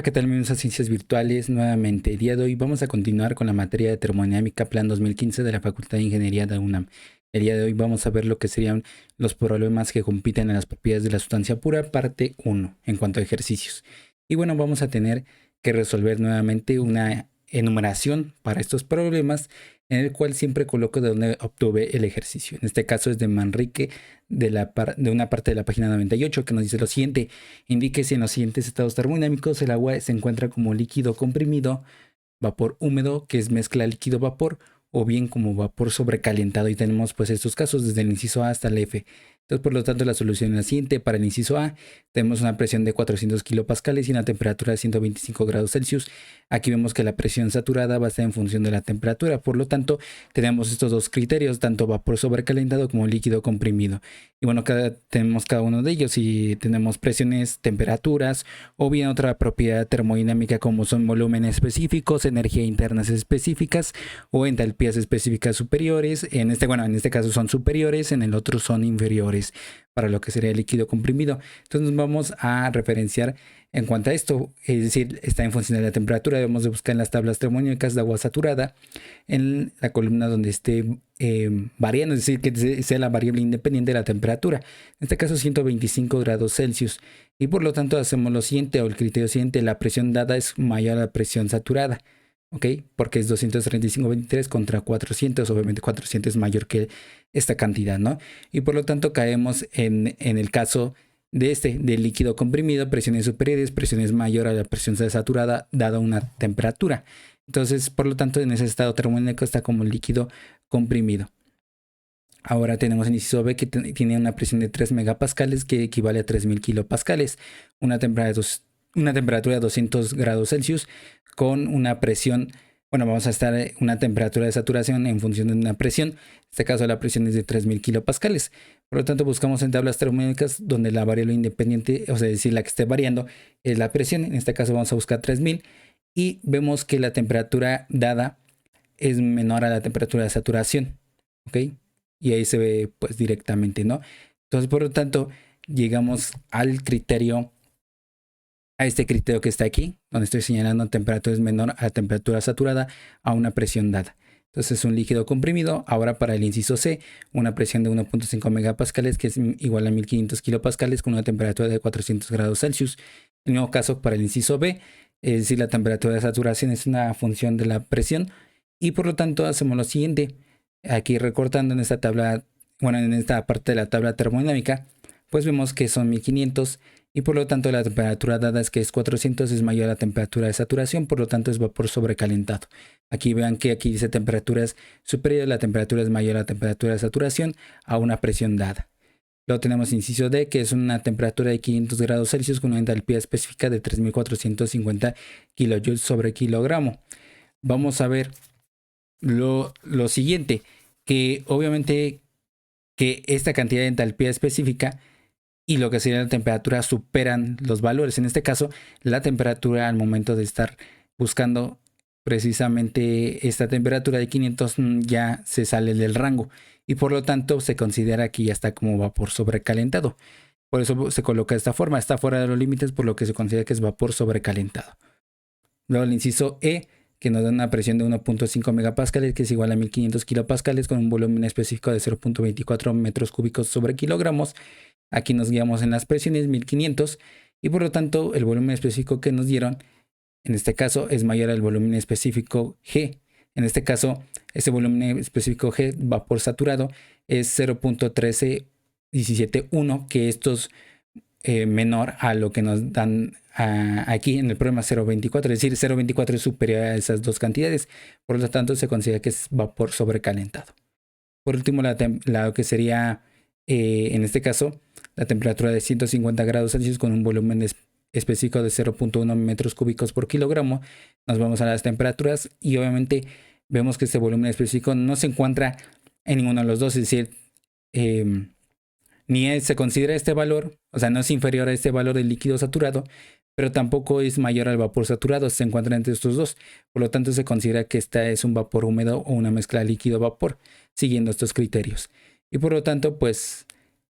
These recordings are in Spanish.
¿qué tal? Bienvenidos a Ciencias Virtuales nuevamente. El día de hoy vamos a continuar con la materia de termodinámica Plan 2015 de la Facultad de Ingeniería de UNAM. El día de hoy vamos a ver lo que serían los problemas que compiten en las propiedades de la sustancia pura, parte 1, en cuanto a ejercicios. Y bueno, vamos a tener que resolver nuevamente una enumeración para estos problemas, en el cual siempre coloco de dónde obtuve el ejercicio. En este caso es de Manrique, de una parte de la página 98, que nos dice lo siguiente: indique si en los siguientes estados termodinámicos el agua se encuentra como líquido comprimido, vapor húmedo, que es mezcla líquido-vapor, o bien como vapor sobrecalentado. Y tenemos pues estos casos desde el inciso A hasta el F. Entonces, por lo tanto, la solución es la siguiente. Para el inciso A tenemos una presión de 400 kilopascales y una temperatura de 125 grados Celsius. Aquí vemos que la presión saturada va a estar en función de la temperatura. Por lo tanto, tenemos estos dos criterios, tanto vapor sobrecalentado como líquido comprimido. Y bueno, tenemos cada uno de ellos y tenemos presiones, temperaturas o bien otra propiedad termodinámica como son volúmenes específicos, energía internas específicas o entalpías específicas superiores. En este caso son superiores, en el otro son inferiores para lo que sería el líquido comprimido. Entonces nos vamos a referenciar en cuanto a esto, es decir, está en función de la temperatura. Debemos de buscar en las tablas termodinámicas de agua saturada en la columna donde esté variando, es decir, que sea la variable independiente de la temperatura, en este caso 125 grados Celsius. Y por lo tanto hacemos lo siguiente, o el criterio siguiente: la presión dada es mayor a la presión saturada. ¿Ok? Porque es 235,23 contra 400. Obviamente 400 es mayor que esta cantidad, ¿no? Y por lo tanto caemos en el caso del líquido comprimido, presiones superiores, presiones mayor a la presión saturada dada una temperatura. Entonces, por lo tanto, en ese estado termodinámico está como líquido comprimido. Ahora tenemos el inciso B, que tiene una presión de 3 megapascales, que equivale a 3000 kilopascales, una temperatura de 200 grados Celsius con una presión, bueno, vamos a estar una temperatura de saturación en función de una presión. En este caso la presión es de 3000 kilopascales. Por lo tanto, buscamos en tablas termodinámicas donde la variable independiente, o sea, es decir, la que esté variando, es la presión. En este caso vamos a buscar 3000 y vemos que la temperatura dada es menor a la temperatura de saturación. ¿Ok? Y ahí se ve pues directamente, ¿no? Entonces, por lo tanto, llegamos al criterio, a este criterio que está aquí, donde estoy señalando temperatura es menor a la temperatura saturada a una presión dada. Entonces es un líquido comprimido. Ahora para el inciso C, una presión de 1.5 megapascales, que es igual a 1500 kilopascales, con una temperatura de 400 grados Celsius. En el mismo caso para el inciso B, es decir, la temperatura de saturación es una función de la presión. Y por lo tanto hacemos lo siguiente. Aquí recortando en esta tabla, bueno, en esta parte de la tabla termodinámica, pues vemos que son 1500 y por lo tanto la temperatura dada es que es 400, es mayor a la temperatura de saturación, por lo tanto es vapor sobrecalentado. Aquí vean que aquí dice temperaturas superiores, la temperatura es mayor a la temperatura de saturación a una presión dada. Luego tenemos inciso D, que es una temperatura de 500 grados Celsius con una entalpía específica de 3450 kilojoules sobre kilogramo. Vamos a ver lo siguiente, que obviamente que esta cantidad de entalpía específica y lo que sería la temperatura superan los valores. En este caso, la temperatura al momento de estar buscando precisamente esta temperatura de 500 ya se sale del rango y por lo tanto se considera que ya está como vapor sobrecalentado. Por eso se coloca de esta forma, está fuera de los límites, por lo que se considera que es vapor sobrecalentado. Luego el inciso E, que nos da una presión de 1.5 megapascales, que es igual a 1500 kilopascales, con un volumen específico de 0.24 metros cúbicos sobre kilogramos. Aquí nos guiamos en las presiones 1500 y por lo tanto el volumen específico que nos dieron en este caso es mayor al volumen específico G. En este caso, ese volumen específico G, vapor saturado, es 0.13171, que esto es menor a lo que nos dan aquí en el problema 0.24, es decir, 0.24 es superior a esas dos cantidades, por lo tanto se considera que es vapor sobrecalentado. Por último, la que sería en este caso la temperatura de 150 grados Celsius con un volumen específico de 0.1 metros cúbicos por kilogramo. Nos vamos a las temperaturas y obviamente vemos que este volumen específico no se encuentra en ninguno de los dos, es decir, ni se considera este valor, o sea, no es inferior a este valor del líquido saturado, pero tampoco es mayor al vapor saturado, se encuentra entre estos dos. Por lo tanto, se considera que esta es un vapor húmedo o una mezcla líquido-vapor, siguiendo estos criterios. Y por lo tanto, pues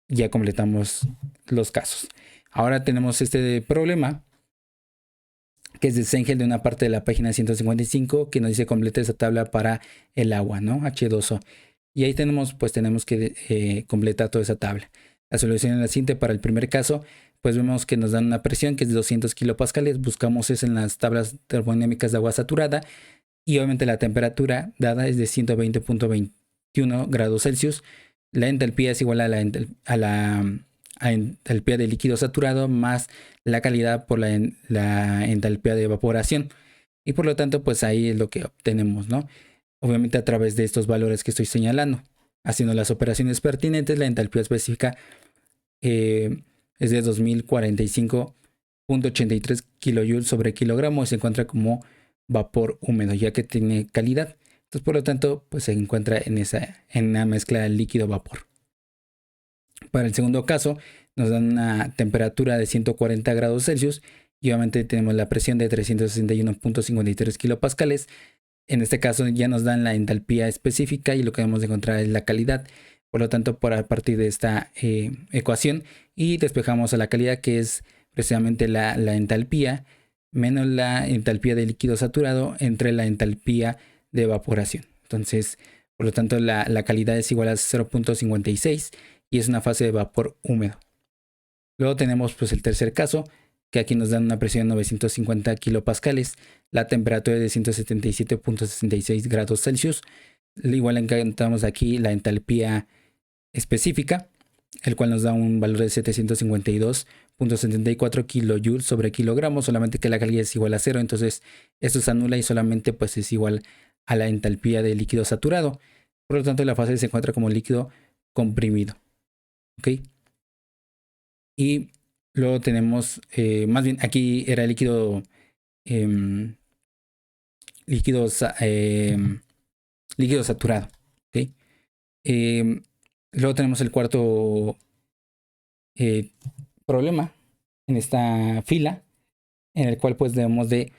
ya completamos los casos. Ahora tenemos este problema que es de Sengel, de una parte de la página 155, que nos dice completa esa tabla para el agua, ¿no? H2O. Y ahí tenemos que completar toda esa tabla. La solución es la siguiente. Para el primer caso, pues vemos que nos dan una presión que es de 200 kilopascales. Buscamos eso en las tablas termodinámicas de agua saturada. Y obviamente la temperatura dada es de 120.21 grados Celsius. La entalpía es igual a la entalpía de líquido saturado más la calidad por la entalpía de evaporación. Y por lo tanto, pues ahí es lo que obtenemos, ¿no? Obviamente a través de estos valores que estoy señalando. Haciendo las operaciones pertinentes, la entalpía específica es de 2045.83 kilojoules sobre kilogramo y se encuentra como vapor húmedo, ya que tiene calidad. Entonces, por lo tanto, pues se encuentra en una mezcla líquido-vapor. Para el segundo caso, nos dan una temperatura de 140 grados Celsius y obviamente tenemos la presión de 361.53 kilopascales. En este caso ya nos dan la entalpía específica y lo que debemos encontrar es la calidad. Por lo tanto, a partir de esta ecuación y despejamos a la calidad, que es precisamente la entalpía menos la entalpía de líquido saturado entre la entalpía de evaporación. Entonces, por lo tanto, la calidad es igual a 0.56 y es una fase de vapor húmedo. Luego tenemos pues el tercer caso, que aquí nos dan una presión de 950 kilopascales, la temperatura de 177.66 grados Celsius. Igual encontramos aquí la entalpía específica, el cual nos da un valor de 752.74 kilojoules sobre kilogramo, solamente que la calidad es igual a 0, entonces esto se anula y solamente pues es igual a la entalpía de líquido saturado. Por lo tanto, la fase se encuentra como líquido comprimido. ¿Ok? Y luego tenemos, más bien aquí era líquido saturado. ¿Okay? Luego tenemos el cuarto problema en esta fila, en el cual pues debemos de,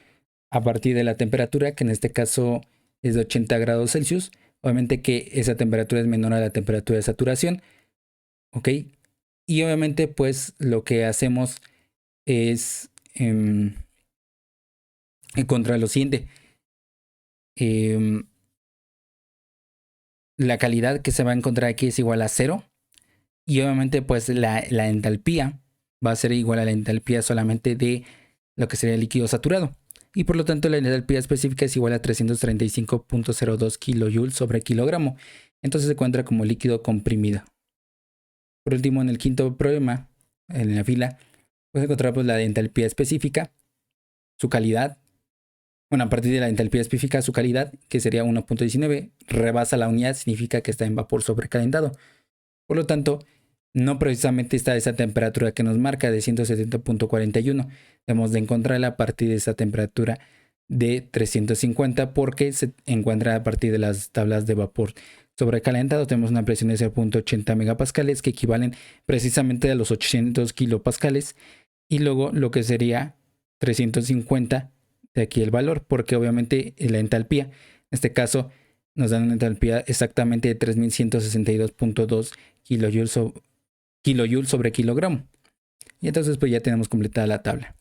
a partir de la temperatura, que en este caso es de 80 grados Celsius, obviamente que esa temperatura es menor a la temperatura de saturación. ¿Ok? Y obviamente pues lo que hacemos es encontrar lo siguiente. La calidad que se va a encontrar aquí es igual a 0. Y obviamente pues la entalpía va a ser igual a la entalpía solamente de lo que sería el líquido saturado. Y por lo tanto la entalpía específica es igual a 335.02 kilojoules sobre kilogramo. Entonces se encuentra como líquido comprimido. Por último, en el quinto problema, en la fila, pues encontramos la entalpía específica, su calidad. Bueno, a partir de la entalpía específica, su calidad, que sería 1.19, rebasa la unidad, significa que está en vapor sobrecalentado. Por lo tanto, no precisamente está esa temperatura que nos marca de 170.41. Debemos de encontrarla a partir de esa temperatura de 350 porque se encuentra a partir de las tablas de vapor sobrecalentado. Tenemos una presión de 0.80 megapascales que equivalen precisamente a los 800 kilopascales. Y luego lo que sería 350 de aquí el valor, porque obviamente la entalpía, en este caso nos dan una entalpía exactamente de 3162.2 kilojoules sobre kilogramo. Y entonces pues ya tenemos completada la tabla.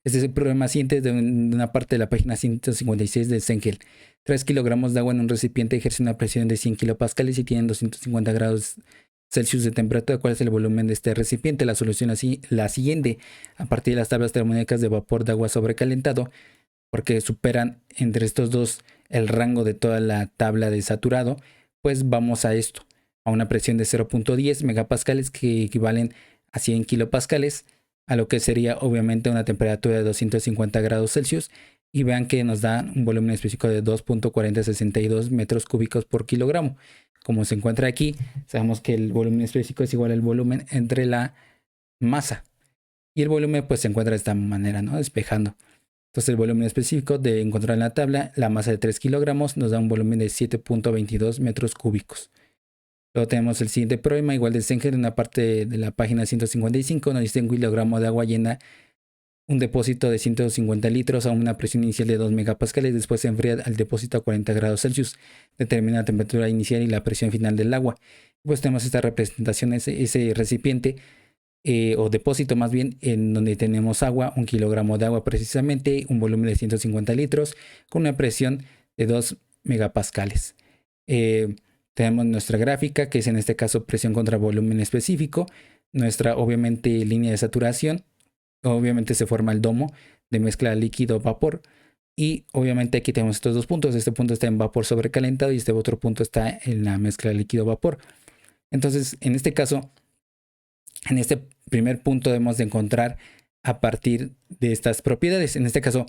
Este es el problema siguiente de una parte de la página 156 de Sengel. 3 kilogramos de agua en un recipiente ejerce una presión de 100 kilopascales y tienen 250 grados Celsius de temperatura. ¿Cuál es el volumen de este recipiente? La solución es la siguiente. A partir de las tablas termodinámicas de vapor de agua sobrecalentado, porque superan entre estos dos el rango de toda la tabla de saturado, pues vamos a esto, a una presión de 0.10 megapascales que equivalen a 100 kilopascales, a lo que sería obviamente una temperatura de 250 grados Celsius, y vean que nos da un volumen específico de 2.4062 metros cúbicos por kilogramo. Como se encuentra aquí, sabemos que el volumen específico es igual al volumen entre la masa. Y el volumen pues se encuentra de esta manera, ¿no? Despejando. Entonces el volumen específico de encontrar en la tabla, la masa de 3 kilogramos nos da un volumen de 7.22 metros cúbicos. Luego tenemos el siguiente problema, igual de Sengel, en una parte de la página 155, nos dice un kilogramo de agua llena un depósito de 150 litros a una presión inicial de 2 megapascales, después se enfría al depósito a 40 grados Celsius, determina la temperatura inicial y la presión final del agua. Pues tenemos esta representación, ese recipiente o depósito más bien, en donde tenemos agua, 1 kilogramo de agua precisamente, un volumen de 150 litros, con una presión de 2 megapascales. Tenemos nuestra gráfica, que es en este caso presión contra volumen específico, nuestra obviamente línea de saturación, obviamente se forma el domo de mezcla líquido-vapor, y obviamente aquí tenemos estos dos puntos. Este punto está en vapor sobrecalentado y este otro punto está en la mezcla líquido-vapor. Entonces, en este caso, en este primer punto debemos de encontrar a partir de estas propiedades. En este caso,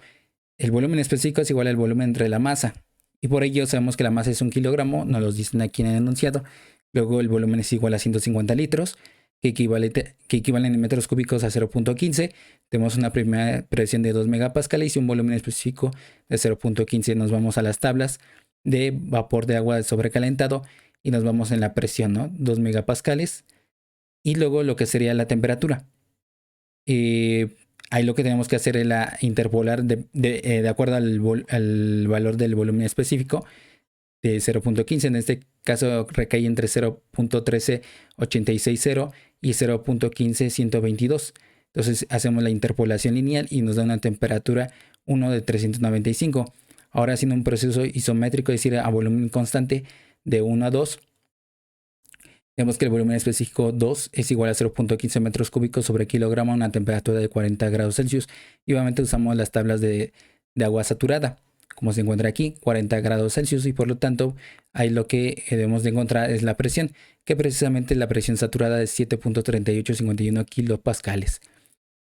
el volumen específico es igual al volumen entre la masa. Y por ello sabemos que la masa es 1 kilogramo, nos lo dicen aquí en el enunciado. Luego el volumen es igual a 150 litros, que equivalen en metros cúbicos a 0.15. Tenemos una primera presión de 2 megapascales y un volumen específico de 0.15. Nos vamos a las tablas de vapor de agua sobrecalentado y nos vamos en la presión, ¿no? 2 megapascales. Y luego lo que sería la temperatura. Ahí lo que tenemos que hacer es la interpolar de acuerdo al valor del volumen específico de 0.15. En este caso recae entre 0.13860 y 0.15122. Entonces hacemos la interpolación lineal y nos da una temperatura 1 de 395. Ahora haciendo un proceso isométrico, es decir, a volumen constante de 1 a 2. Vemos que el volumen específico 2 es igual a 0.15 metros cúbicos sobre kilogramo a una temperatura de 40 grados Celsius. Y obviamente usamos las tablas de agua saturada, como se encuentra aquí, 40 grados Celsius. Y por lo tanto, ahí lo que debemos de encontrar es la presión, que precisamente la presión saturada es 7.3851 kilopascales.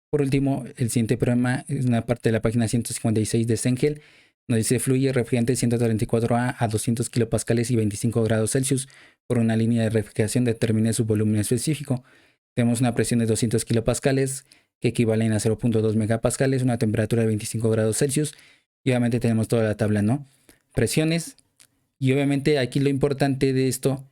Por último, el siguiente problema es una parte de la página 156 de Sengel. Nos dice fluye refrigerante 134A a 200 kilopascales y 25 grados Celsius por una línea de refrigeración, determine su volumen específico. Tenemos una presión de 200 kilopascales que equivalen a 0.2 megapascales, una temperatura de 25 grados Celsius y obviamente tenemos toda la tabla, ¿no? Presiones, y obviamente aquí lo importante de esto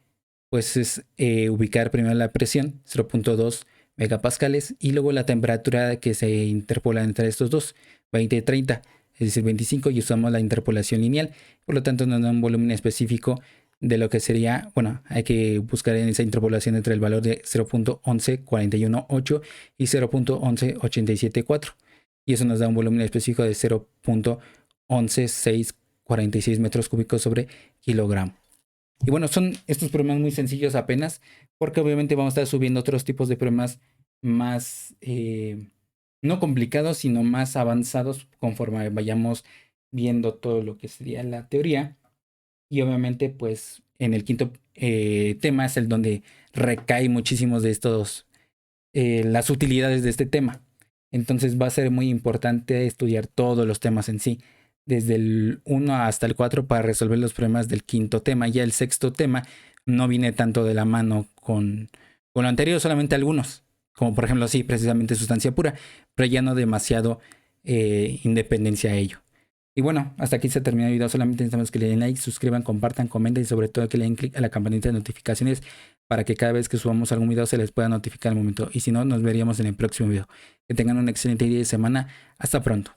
pues es ubicar primero la presión, 0.2 megapascales, y luego la temperatura que se interpola entre estos dos, 20-30. Es decir, 25, y usamos la interpolación lineal. Por lo tanto, nos da un volumen específico de lo que sería, bueno, hay que buscar en esa interpolación entre el valor de 0.11418 y 0.11874. Y eso nos da un volumen específico de 0.11646 metros cúbicos sobre kilogramo. Y bueno, son estos problemas muy sencillos apenas, porque obviamente vamos a estar subiendo otros tipos de problemas más... no complicados, sino más avanzados conforme vayamos viendo todo lo que sería la teoría. Y obviamente, pues, en el quinto tema es el donde recae muchísimos de estos, las utilidades de este tema. Entonces va a ser muy importante estudiar todos los temas en sí, desde el 1 hasta el 4 para resolver los problemas del quinto tema. Ya el sexto tema no viene tanto de la mano con lo anterior, solamente algunos. Como por ejemplo, sí, precisamente sustancia pura, pero ya no demasiado independencia a ello. Y bueno, hasta aquí se termina el video. Solamente necesitamos que le den like, suscriban, compartan, comenten y sobre todo que le den clic a la campanita de notificaciones para que cada vez que subamos algún video se les pueda notificar al momento. Y si no, nos veríamos en el próximo video. Que tengan un excelente día y semana. Hasta pronto.